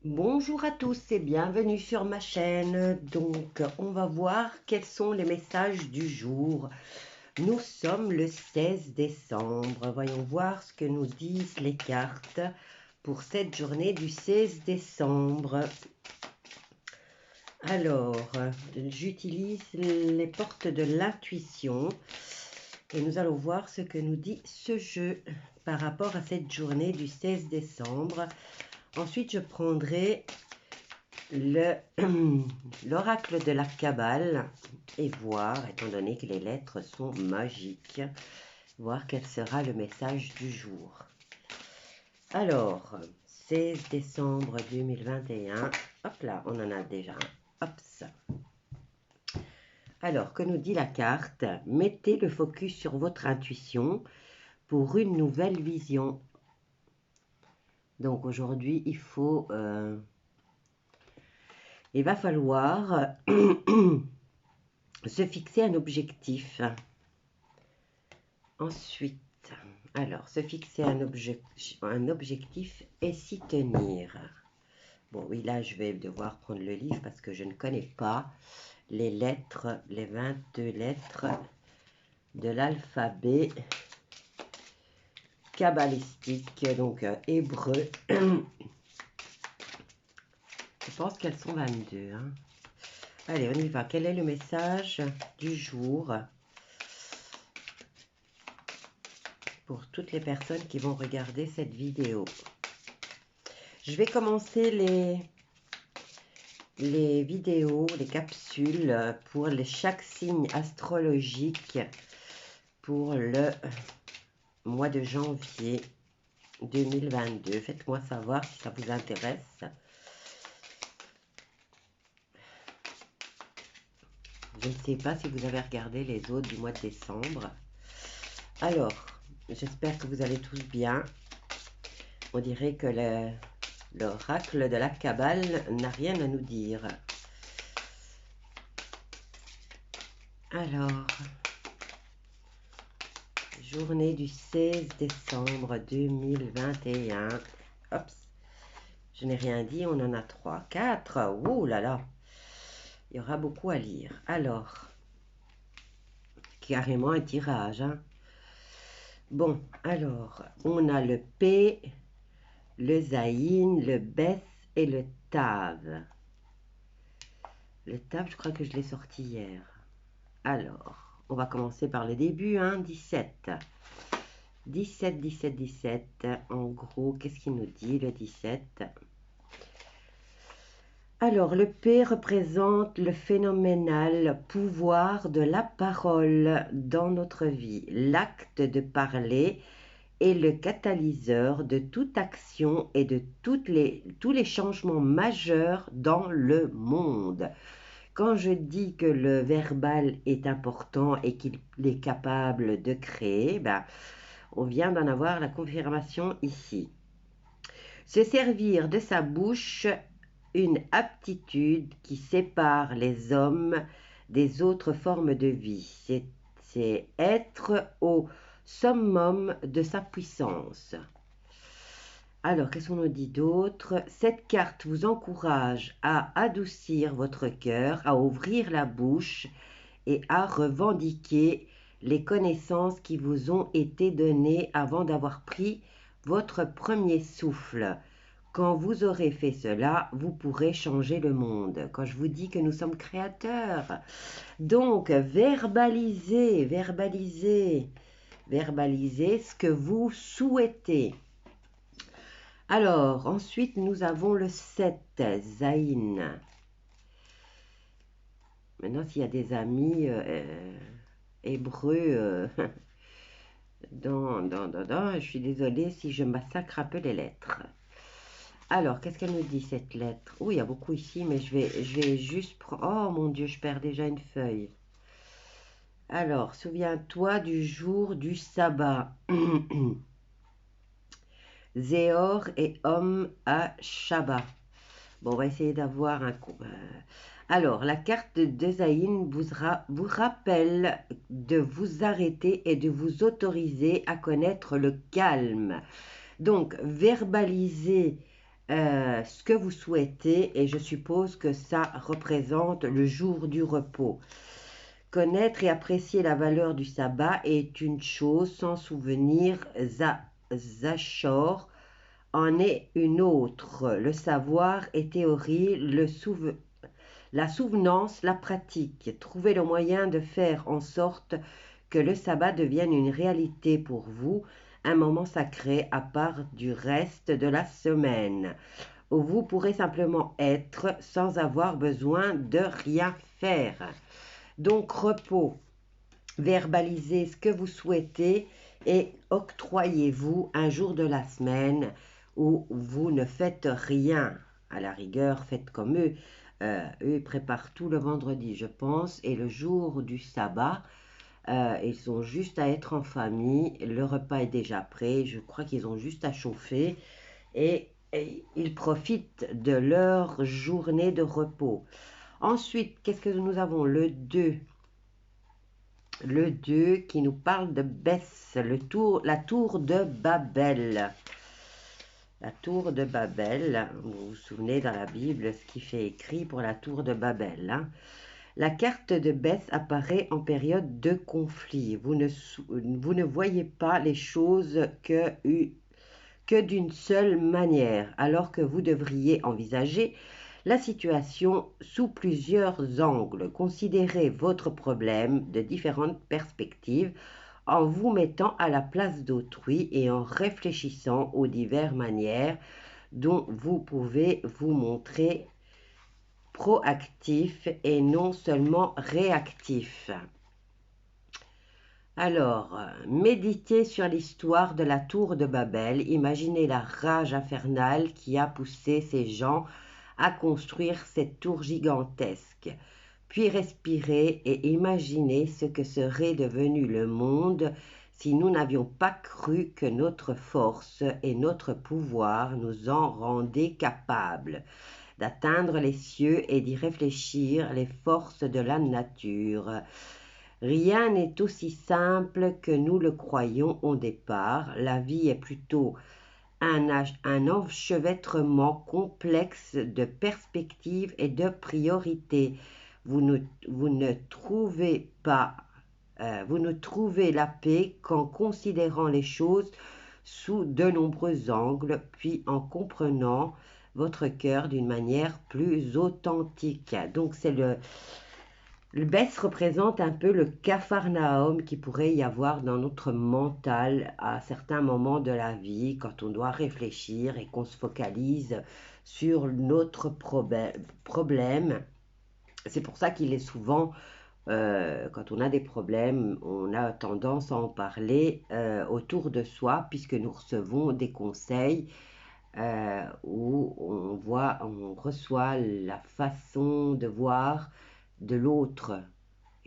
Bonjour à tous et bienvenue sur ma chaîne. Donc, on va voir quels sont les messages du jour. Nous sommes le 16 décembre. Voyons voir ce que nous disent les cartes pour cette journée du 16 décembre. Alors, j'utilise les portes de l'intuition et nous allons voir ce que nous dit ce jeu par rapport à cette journée du 16 décembre. Ensuite, je prendrai l'oracle de la Kabbale et voir, étant donné que les lettres sont magiques, voir quel sera le message du jour. Alors, 16 décembre 2021, hop là, on en a déjà un, hop ça. Alors, que nous dit la carte? Mettez le focus sur votre intuition pour une nouvelle vision. Donc aujourd'hui, il va falloir se fixer un objectif. Ensuite, alors, se fixer un objectif et s'y tenir. Bon, oui, là, je vais devoir prendre le livre parce que je ne connais pas les lettres, les 22 lettres de l'alphabet kabbalistique, donc hébreu. Je pense qu'elles sont 22. Hein. Allez, on y va. Quel est le message du jour pour toutes les personnes qui vont regarder cette vidéo? Je vais commencer les vidéos, les capsules pour chaque signe astrologique pour le mois de janvier 2022. Faites-moi savoir si ça vous intéresse. Je ne sais pas si vous avez regardé les autres du mois de décembre. Alors, j'espère que vous allez tous bien. On dirait que l'oracle de la Kabbale n'a rien à nous dire. Alors, journée du 16 décembre 2021. Hop, je n'ai rien dit, on en a 3, 4. Ouh là là, il y aura beaucoup à lire. Alors, carrément un tirage. Hein. Bon, alors, on a le P, le Zayin, le Beth et le Tav. Le Tav, je crois que je l'ai sorti hier. Alors, on va commencer par le début, hein, 17. 17, 17, 17. En gros, qu'est-ce qu'il nous dit, le 17? Alors, le P représente le phénoménal pouvoir de la parole dans notre vie. L'acte de parler est le catalyseur de toute action et de tous les changements majeurs dans le monde. Quand je dis que le verbal est important et qu'il est capable de créer, ben, on vient d'en avoir la confirmation ici. Se servir de sa bouche, une aptitude qui sépare les hommes des autres formes de vie. C'est être au summum de sa puissance. Alors, qu'est-ce qu'on nous dit d'autre? Cette carte vous encourage à adoucir votre cœur, à ouvrir la bouche et à revendiquer les connaissances qui vous ont été données avant d'avoir pris votre premier souffle. Quand vous aurez fait cela, vous pourrez changer le monde. Quand je vous dis que nous sommes créateurs. Donc, verbalisez ce que vous souhaitez. Alors, ensuite, nous avons le 7, Zayin. Maintenant, s'il y a des amis hébreux je suis désolée si je massacre un peu les lettres. Alors, qu'est-ce qu'elle nous dit, cette lettre? Oh, il y a beaucoup ici, mais je vais juste prendre... Oh, mon Dieu, je perds déjà une feuille. Alors, souviens-toi du jour du sabbat. Zéor et homme à Shabbat. Bon, on va essayer d'avoir un coup. Alors, la carte de Zayin vous rappelle de vous arrêter et de vous autoriser à connaître le calme. Donc, verbalisez ce que vous souhaitez et je suppose que ça représente le jour du repos. Connaître et apprécier la valeur du sabbat est une chose, sans souvenir, Zachor en est une autre. Le savoir est théorie, la souvenance, la pratique. Trouver le moyen de faire en sorte que le sabbat devienne une réalité pour vous, un moment sacré à part du reste de la semaine, où vous pourrez simplement être sans avoir besoin de rien faire. Donc repos, verbalisez ce que vous souhaitez et octroyez-vous un jour de la semaine où vous ne faites rien. À la rigueur, faites comme eux. Eux, ils préparent tout le vendredi, je pense, et le jour du sabbat, ils ont juste à être en famille. Le repas est déjà prêt. Je crois qu'ils ont juste à chauffer et ils profitent de leur journée de repos. Ensuite, qu'est-ce que nous avons? Le 2. Le 2 qui nous parle de Beth, la tour de Babel. La tour de Babel, vous vous souvenez dans la Bible ce qui fait écrit pour la tour de Babel. Hein? La carte de Beth apparaît en période de conflit. Vous ne voyez pas les choses que d'une seule manière, alors que vous devriez envisager la situation sous plusieurs angles. Considérez votre problème de différentes perspectives en vous mettant à la place d'autrui et en réfléchissant aux diverses manières dont vous pouvez vous montrer proactif et non seulement réactif. Alors, méditez sur l'histoire de la tour de Babel, imaginez la rage infernale qui a poussé ces gens à construire cette tour gigantesque. Puis respirez et imaginez ce que serait devenu le monde si nous n'avions pas cru que notre force et notre pouvoir nous en rendaient capables d'atteindre les cieux et d'y réfléchir les forces de la nature. Rien n'est aussi simple que nous le croyons au départ. La vie est plutôt un enchevêtrement complexe de perspectives et de priorités. Vous ne trouvez la paix qu'en considérant les choses sous de nombreux angles, puis en comprenant votre cœur d'une manière plus authentique. Donc c'est le Beth représente un peu le capharnaüm qui pourrait y avoir dans notre mental à certains moments de la vie, quand on doit réfléchir et qu'on se focalise sur notre problème. C'est pour ça qu'il est souvent, quand on a des problèmes, on a tendance à en parler autour de soi, puisque nous recevons des conseils où on reçoit la façon de voir de l'autre.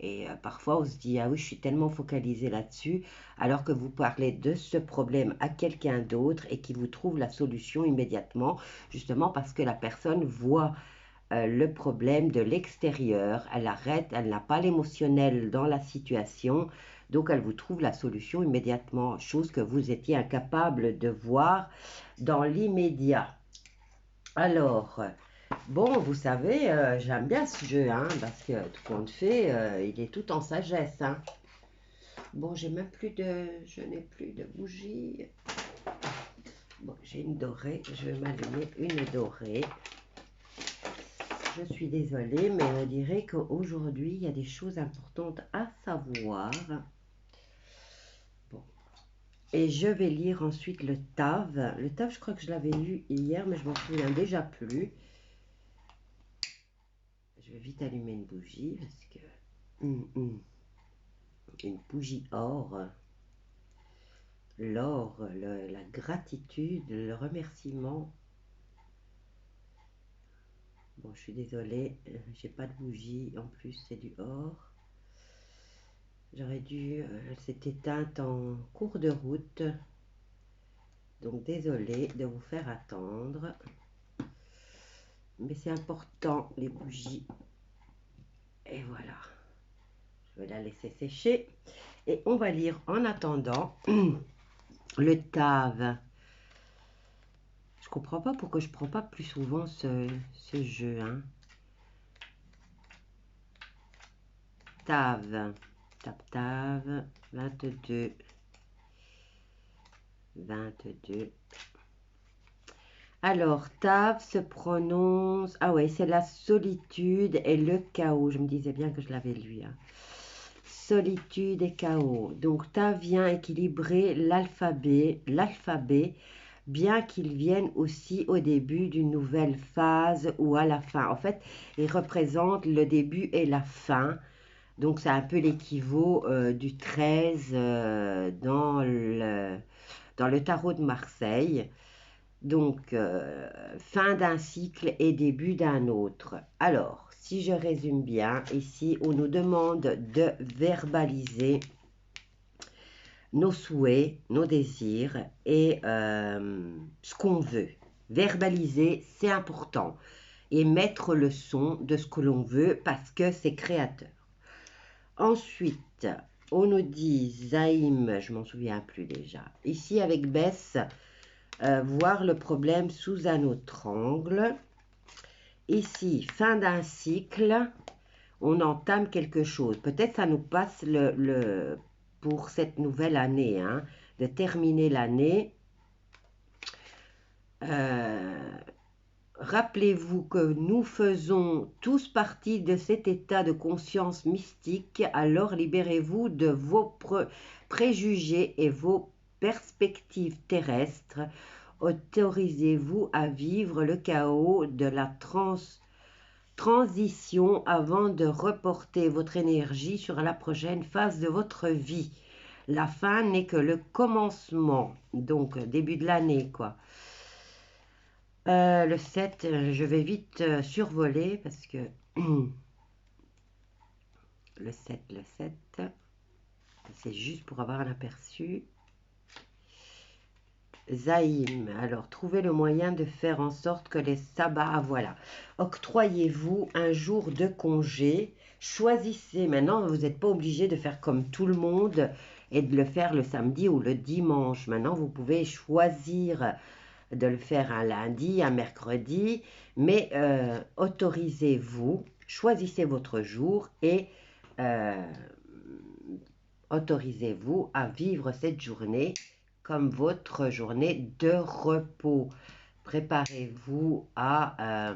Et parfois, on se dit, ah oui, je suis tellement focalisée là-dessus, alors que vous parlez de ce problème à quelqu'un d'autre et qui vous trouve la solution immédiatement, justement parce que la personne voit le problème de l'extérieur, elle arrête, elle n'a pas l'émotionnel dans la situation, donc elle vous trouve la solution immédiatement, chose que vous étiez incapable de voir dans l'immédiat. Alors, bon, vous savez, j'aime bien ce jeu, hein, parce que tout compte fait, il est tout en sagesse. Hein. Bon, je n'ai plus de bougies. Bon, j'ai une dorée, je vais m'allumer une dorée. Je suis désolée, mais on dirait qu'aujourd'hui, il y a des choses importantes à savoir. Bon. Et je vais lire ensuite le Tav. Le Tav, je crois que je l'avais lu hier, mais je m'en souviens déjà plus. Je vais vite allumer une bougie parce que une bougie or, l'or, la gratitude, le remerciement. Bon, je suis désolée, j'ai pas de bougie, en plus c'est du or. J'aurais dû, elle s'est éteinte en cours de route, donc désolée de vous faire attendre. Mais c'est important, les bougies. Et voilà. Je vais la laisser sécher. Et on va lire en attendant le Tav. comprends pas pourquoi je prends pas plus souvent ce jeu, hein. Tave, tave, 22, 22. Alors, Tave se prononce... Ah ouais, c'est la solitude et le chaos. Je me disais bien que je l'avais lu, hein. Solitude et chaos. Donc, Tave vient équilibrer l'alphabet, bien qu'il vienne aussi au début d'une nouvelle phase ou à la fin. En fait, il représente le début et la fin. Donc, c'est un peu l'équivalent du 13 dans le tarot de Marseille. Donc, fin d'un cycle et début d'un autre. Alors, si je résume bien, ici, on nous demande de verbaliser nos souhaits, nos désirs et ce qu'on veut. Verbaliser, c'est important. Et mettre le son de ce que l'on veut parce que c'est créateur. Ensuite, on nous dit, Zaïm, je m'en souviens plus déjà. Ici, avec Bess, voir le problème sous un autre angle. Ici, fin d'un cycle, on entame quelque chose. Peut-être ça nous passe pour cette nouvelle année, hein, de terminer l'année. Rappelez-vous que nous faisons tous partie de cet état de conscience mystique, alors libérez-vous de vos préjugés et vos perspectives terrestres. Autorisez-vous à vivre le chaos de la transition avant de reporter votre énergie sur la prochaine phase de votre vie. La fin n'est que le commencement, donc début de l'année, quoi. Le 7, je vais vite survoler parce que le 7, c'est juste pour avoir un aperçu. Zaïm, alors trouvez le moyen de faire en sorte que les sabbats, voilà. Octroyez-vous un jour de congé, choisissez, maintenant vous n'êtes pas obligé de faire comme tout le monde et de le faire le samedi ou le dimanche. Maintenant vous pouvez choisir de le faire un lundi, un mercredi, mais autorisez-vous, choisissez votre jour et autorisez-vous à vivre cette journée comme votre journée de repos. Préparez-vous à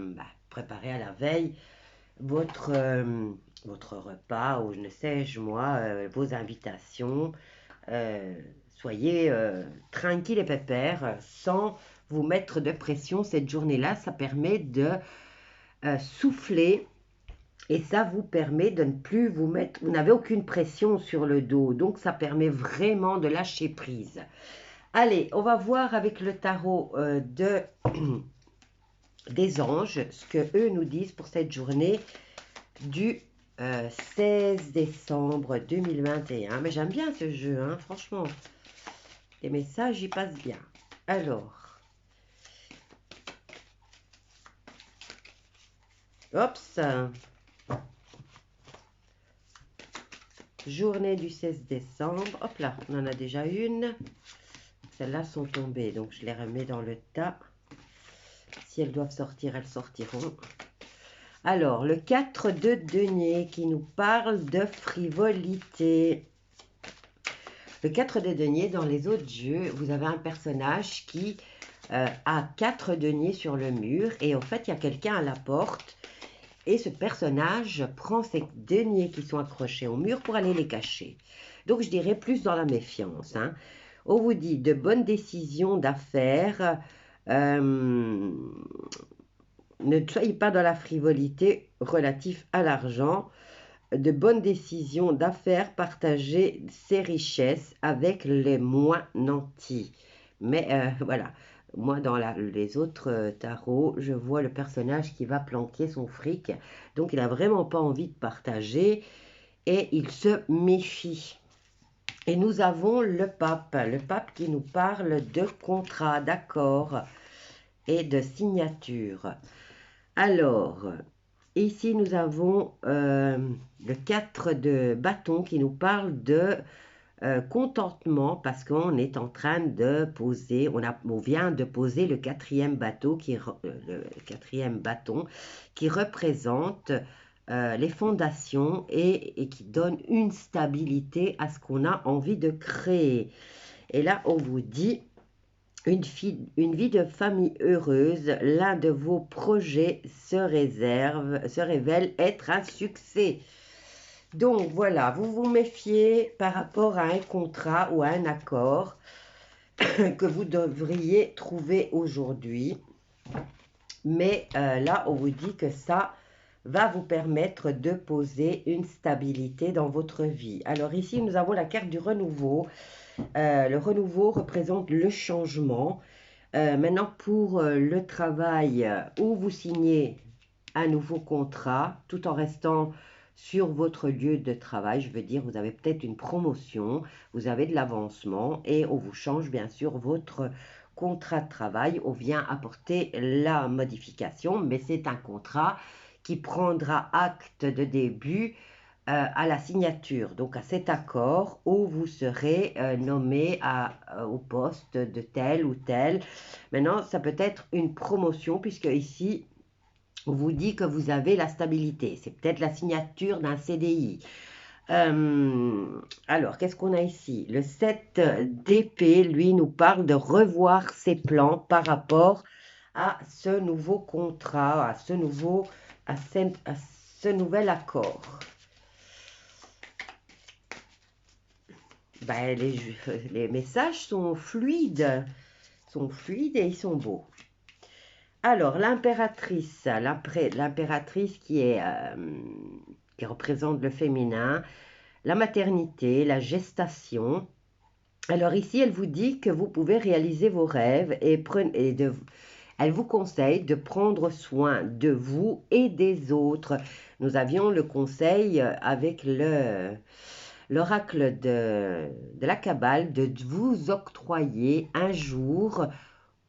préparer à la veille votre repas ou je ne sais-je moi, vos invitations. Soyez tranquille et pépère sans vous mettre de pression cette journée-là. Ça permet de souffler et ça vous permet de ne plus vous mettre, vous n'avez aucune pression sur le dos. Donc ça permet vraiment de lâcher prise. Allez, on va voir avec le tarot des anges ce que eux nous disent pour cette journée du 16 décembre 2021. Mais j'aime bien ce jeu, hein, franchement. Les messages y passent bien. Alors, Ops. Journée du 16 décembre. Hop là, on en a déjà une. Celles-là sont tombées, donc je les remets dans le tas. Si elles doivent sortir, elles sortiront. Alors, le 4 de denier qui nous parle de frivolité. Le 4 de denier, dans les autres jeux, vous avez un personnage qui a 4 deniers sur le mur. Et en fait, il y a quelqu'un à la porte. Et ce personnage prend ces deniers qui sont accrochés au mur pour aller les cacher. Donc, je dirais plus dans la méfiance. Hein. On vous dit de bonnes décisions d'affaires. Ne soyez pas dans la frivolité relative à l'argent. De bonnes décisions d'affaires, partager ses richesses avec les moins nantis. Mais voilà, moi dans les autres tarots, je vois le personnage qui va planquer son fric. Donc il n'a vraiment pas envie de partager et il se méfie. Et nous avons le pape qui nous parle de contrat, d'accord et de signature. Alors, ici, nous avons le 4 de bâton qui nous parle de contentement parce qu'on est en train de poser, on vient de poser le quatrième bateau, le quatrième bâton qui représente les fondations et qui donne une stabilité à ce qu'on a envie de créer. Et là, on vous dit une vie de famille heureuse, l'un de vos projets se révèle être un succès. Donc voilà, vous vous méfiez par rapport à un contrat ou à un accord que vous devriez trouver aujourd'hui. Mais là, on vous dit que ça va vous permettre de poser une stabilité dans votre vie. Alors ici, nous avons la carte du renouveau. Le renouveau représente le changement. Maintenant, pour le travail, où vous signez un nouveau contrat, tout en restant sur votre lieu de travail, je veux dire, vous avez peut-être une promotion, vous avez de l'avancement et on vous change bien sûr votre contrat de travail, on vient apporter la modification, mais c'est un contrat qui prendra acte de début à la signature, donc à cet accord où vous serez nommé au poste de tel ou tel. Maintenant, ça peut être une promotion puisque ici, on vous dit que vous avez la stabilité. C'est peut-être la signature d'un CDI. Alors, qu'est-ce qu'on a ici? Le 7 d'épée, lui, nous parle de revoir ses plans par rapport à ce nouveau contrat, à ce nouvel accord. Ben, les messages sont fluides et ils sont beaux. Alors, l'impératrice qui représente le féminin, la maternité, la gestation. Alors ici, elle vous dit que vous pouvez réaliser vos rêves elle vous conseille de prendre soin de vous et des autres. Nous avions le conseil avec l'oracle de la Kabbale de vous octroyer un jour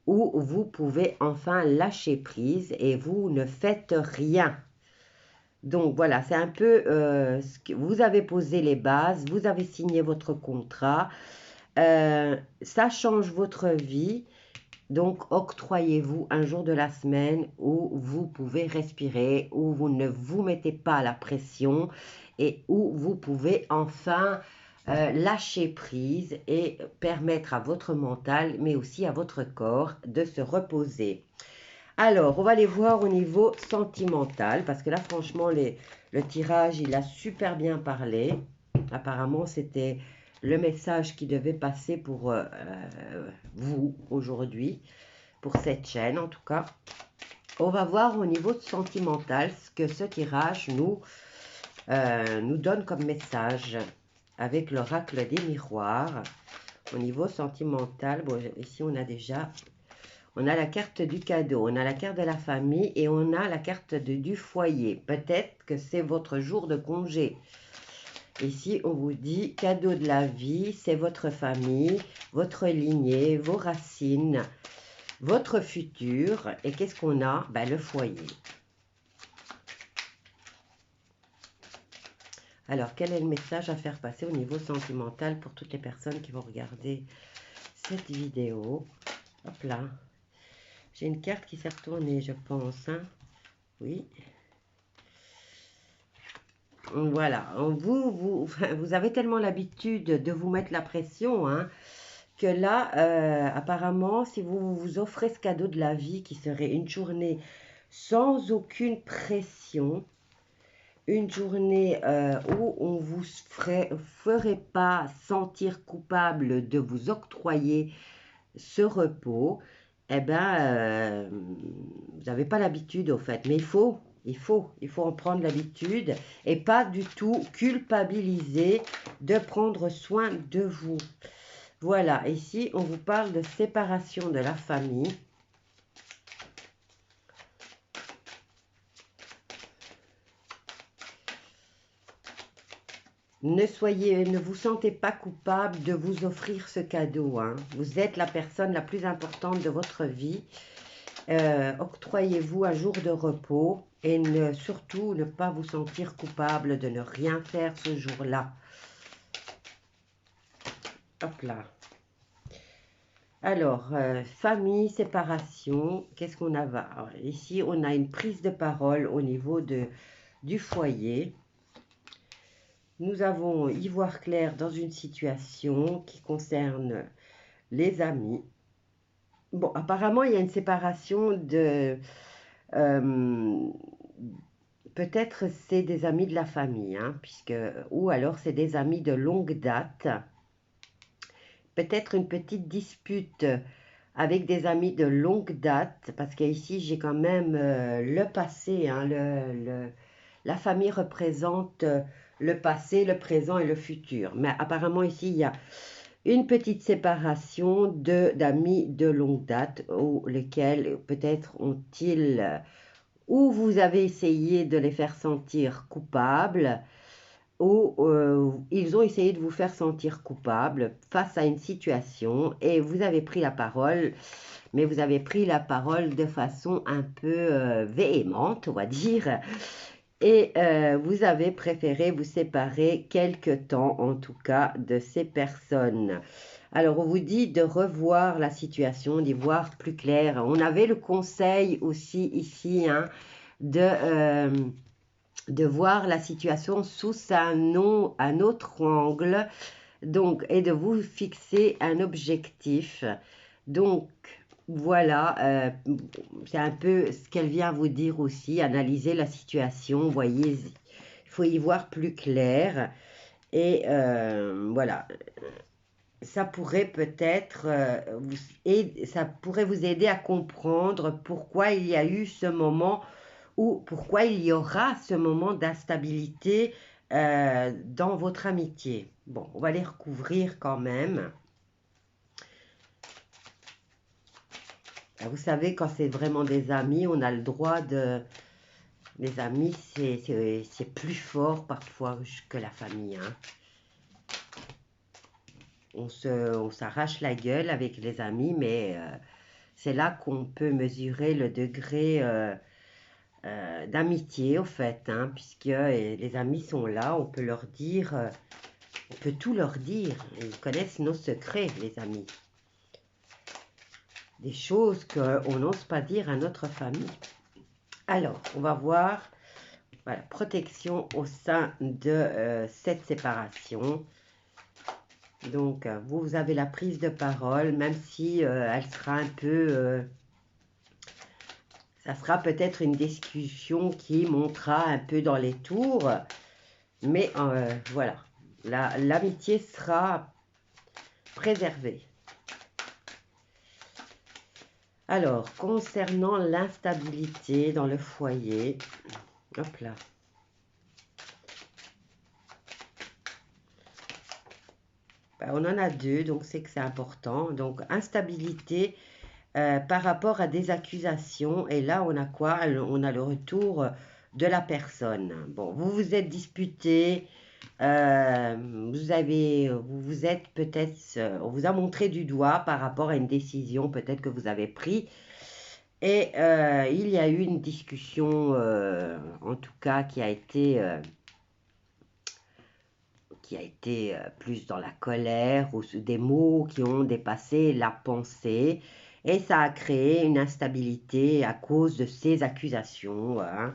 où vous pouvez enfin lâcher prise et vous ne faites rien. Donc voilà, c'est un peu ce que vous avez posé les bases, vous avez signé votre contrat, ça change votre vie. Donc octroyez-vous un jour de la semaine où vous pouvez respirer, où vous ne vous mettez pas la pression et où vous pouvez enfin lâcher prise et permettre à votre mental, mais aussi à votre corps de se reposer. Alors, on va les voir au niveau sentimental, parce que là, franchement, le tirage, il a super bien parlé. Apparemment, c'était le message qui devait passer pour vous aujourd'hui, pour cette chaîne en tout cas. On va voir au niveau sentimental ce que ce tirage nous donne comme message avec l'oracle des miroirs. Au niveau sentimental, bon, ici on a la carte du cadeau, on a la carte de la famille et on a la carte du foyer. Peut-être que c'est votre jour de congé. Ici, on vous dit cadeau de la vie, c'est votre famille, votre lignée, vos racines, votre futur. Et qu'est-ce qu'on a? Ben, le foyer. Alors, quel est le message à faire passer au niveau sentimental pour toutes les personnes qui vont regarder cette vidéo? Hop là. J'ai une carte qui s'est retournée, je pense. Hein? Oui. Voilà. Vous avez tellement l'habitude de vous mettre la pression, hein, que là, apparemment, si vous vous offrez ce cadeau de la vie, qui serait une journée sans aucune pression, une journée où on vous ferait pas sentir coupable de vous octroyer ce repos, eh ben, vous n'avez pas l'habitude au fait, mais il faut en prendre l'habitude et pas du tout culpabiliser de prendre soin de vous. Voilà, ici, on vous parle de séparation de la famille. Ne vous sentez pas coupable de vous offrir ce cadeau. Hein. Vous êtes la personne la plus importante de votre vie. Octroyez-vous un jour de repos et surtout ne pas vous sentir coupable de ne rien faire ce jour-là. Hop là. Alors, famille, séparation, qu'est-ce qu'on a? Alors, ici, on a une prise de parole au niveau du foyer. Nous avons y voir clair dans une situation qui concerne les amis. Bon, apparemment, il y a une séparation de... euh, peut-être c'est des amis de la famille, hein, ou alors c'est des amis de longue date. Peut-être une petite dispute avec des amis de longue date, parce qu'ici j'ai quand même le passé, hein, la famille représente le passé, le présent et le futur. Mais apparemment ici il y a une petite séparation d'amis de longue date, ou lesquels peut-être ont-ils, ou vous avez essayé de les faire sentir coupables, où ils ont essayé de vous faire sentir coupable face à une situation et vous avez pris la parole, mais vous avez pris la parole de façon un peu véhémente, on va dire, et vous avez préféré vous séparer quelque temps, en tout cas, de ces personnes. Alors, on vous dit de revoir la situation, d'y voir plus clair. On avait le conseil aussi ici, hein, de voir la situation sous un autre angle, donc, et de vous fixer un objectif. Donc, voilà, c'est un peu ce qu'elle vient vous dire aussi, analyser la situation, vous voyez, il faut y voir plus clair, et voilà, ça pourrait peut-être ça pourrait vous aider à comprendre pourquoi il y a eu ce moment ou pourquoi il y aura ce moment d'instabilité dans votre amitié. Bon, on va les recouvrir quand même. Vous savez, quand c'est vraiment des amis, on a le droit de... Les amis, c'est plus fort parfois que la famille. Hein. On s'arrache la gueule avec les amis, mais c'est là qu'on peut mesurer le degré d'amitié, au fait, hein, puisque les amis sont là, on peut leur dire, on peut tout leur dire. Ils connaissent nos secrets, les amis. Des choses qu'on n'ose pas dire à notre famille. Alors, on va voir, voilà, protection au sein de cette séparation. Donc, vous avez la prise de parole, même si elle sera un peu... ça sera peut-être une discussion qui montera un peu dans les tours. Mais voilà, l'amitié sera préservée. Alors, concernant l'instabilité dans le foyer, hop là. Ben, on en a deux, donc c'est que c'est important. Donc, instabilité par rapport à des accusations. Et là, on a quoi? On a le retour de la personne. Bon, vous vous êtes disputé. Vous vous êtes peut-être, on vous a montré du doigt par rapport à une décision peut-être que vous avez prise. Et il y a eu une discussion, en tout cas, qui a été plus dans la colère ou des mots qui ont dépassé la pensée. Et ça a créé une instabilité à cause de ces accusations. Hein.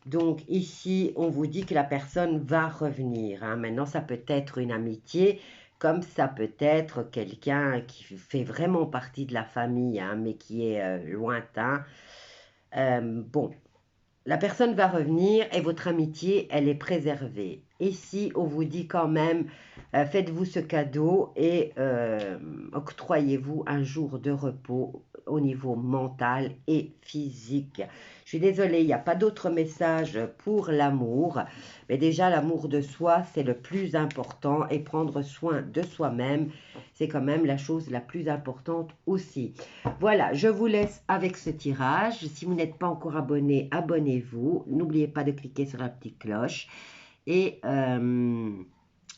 Donc ici, on vous dit que la personne va revenir. Hein. Maintenant, ça peut être une amitié, comme ça peut être quelqu'un qui fait vraiment partie de la famille, hein, mais qui est lointain. Bon, la personne va revenir et votre amitié, elle est préservée. Ici, on vous dit quand même, faites-vous ce cadeau et octroyez-vous un jour de repos au niveau mental et physique. Je suis désolée, il n'y a pas d'autre message pour l'amour, mais déjà l'amour de soi, c'est le plus important et prendre soin de soi-même, c'est quand même la chose la plus importante aussi. Voilà, je vous laisse avec ce tirage. Si vous n'êtes pas encore abonné, abonnez-vous. N'oubliez pas de cliquer sur la petite cloche. Et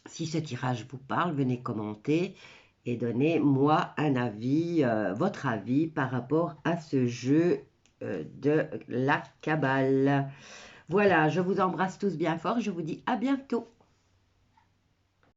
si ce tirage vous parle, venez commenter et donnez-moi un avis, votre avis par rapport à ce jeu de la Kabbale. Voilà, je vous embrasse tous bien fort. Je vous dis à bientôt.